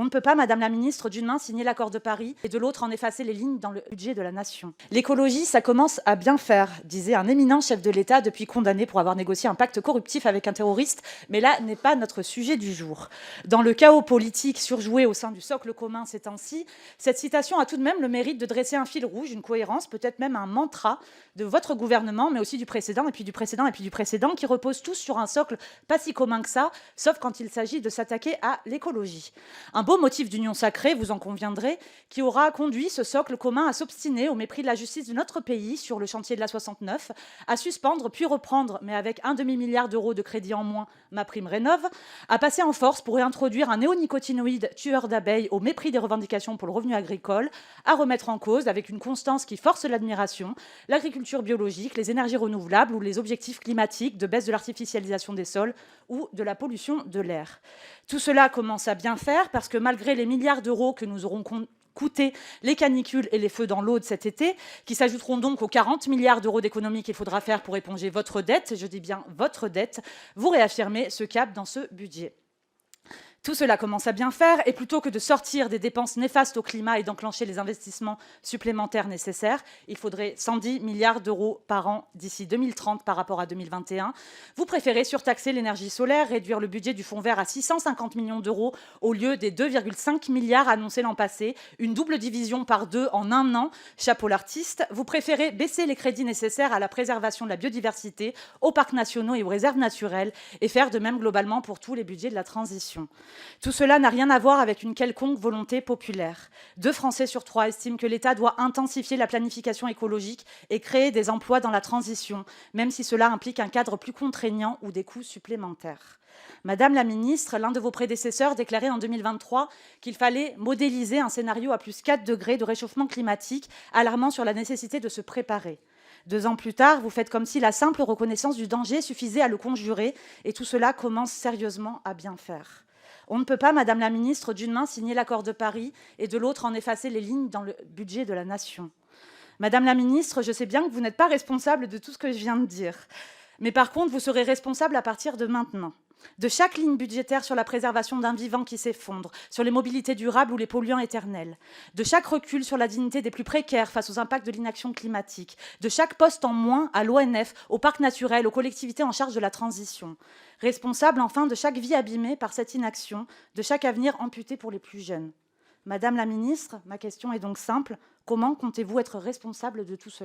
On ne peut pas, Madame la Ministre, d'une main signer l'accord de Paris et de l'autre en effacer les lignes dans le budget de la nation. L'écologie, ça commence à bien faire, disait un éminent chef de l'État depuis condamné pour avoir négocié un pacte corruptif avec un terroriste, mais là n'est pas notre sujet du jour. Dans le chaos politique surjoué au sein du socle commun ces temps-ci, cette citation a tout de même le mérite de dresser un fil rouge, une cohérence, peut-être même un mantra de votre gouvernement, mais aussi du précédent, et puis du précédent, et puis du précédent, qui reposent tous sur un socle pas si commun que ça, sauf quand il s'agit de s'attaquer à l'écologie. Un beau motif d'union sacrée, vous en conviendrez, qui aura conduit ce socle commun à s'obstiner, au mépris de la justice de notre pays, sur le chantier de la 69, à suspendre puis reprendre, mais avec un demi-milliard d'euros de crédit en moins, ma prime rénove, à passer en force pour réintroduire un néonicotinoïde tueur d'abeilles au mépris des revendications pour le revenu agricole, à remettre en cause, avec une constance qui force l'admiration, l'agriculture biologique, les énergies renouvelables ou les objectifs climatiques de baisse de l'artificialisation des sols ou de la pollution de l'air. Tout cela commence à bien faire parce que malgré les milliards d'euros que nous auront coûté les canicules et les feux dans l'Aude cet été, qui s'ajouteront donc aux 40 milliards d'euros d'économies qu'il faudra faire pour éponger votre dette, je dis bien votre dette, vous réaffirmez ce cap dans ce budget. Tout cela commence à bien faire, et plutôt que de sortir des dépenses néfastes au climat et d'enclencher les investissements supplémentaires nécessaires, il faudrait 110 milliards d'euros par an d'ici 2030 par rapport à 2021, vous préférez surtaxer l'énergie solaire, réduire le budget du fonds vert à 650 millions d'euros au lieu des 2,5 milliards annoncés l'an passé, une double division par deux en un an, chapeau l'artiste. Vous préférez baisser les crédits nécessaires à la préservation de la biodiversité, aux parcs nationaux et aux réserves naturelles, et faire de même globalement pour tous les budgets de la transition. Tout cela n'a rien à voir avec une quelconque volonté populaire. 2 Français sur 3 estiment que l'État doit intensifier la planification écologique et créer des emplois dans la transition, même si cela implique un cadre plus contraignant ou des coûts supplémentaires. Madame la ministre, l'un de vos prédécesseurs déclarait en 2023 qu'il fallait modéliser un scénario à plus 4 degrés de réchauffement climatique, alarmant sur la nécessité de se préparer. 2 ans plus tard, vous faites comme si la simple reconnaissance du danger suffisait à le conjurer, et tout cela commence sérieusement à bien faire. On ne peut pas, Madame la Ministre, d'une main signer l'accord de Paris et de l'autre en effacer les lignes dans le budget de la nation. Madame la Ministre, je sais bien que vous n'êtes pas responsable de tout ce que je viens de dire. Mais par contre, vous serez responsable à partir de maintenant. De chaque ligne budgétaire sur la préservation d'un vivant qui s'effondre, sur les mobilités durables ou les polluants éternels, de chaque recul sur la dignité des plus précaires face aux impacts de l'inaction climatique, de chaque poste en moins à l'ONF, aux parcs naturels, aux collectivités en charge de la transition. Responsable enfin de chaque vie abîmée par cette inaction, de chaque avenir amputé pour les plus jeunes. Madame la Ministre, ma question est donc simple. Comment comptez-vous être responsable de tout cela ?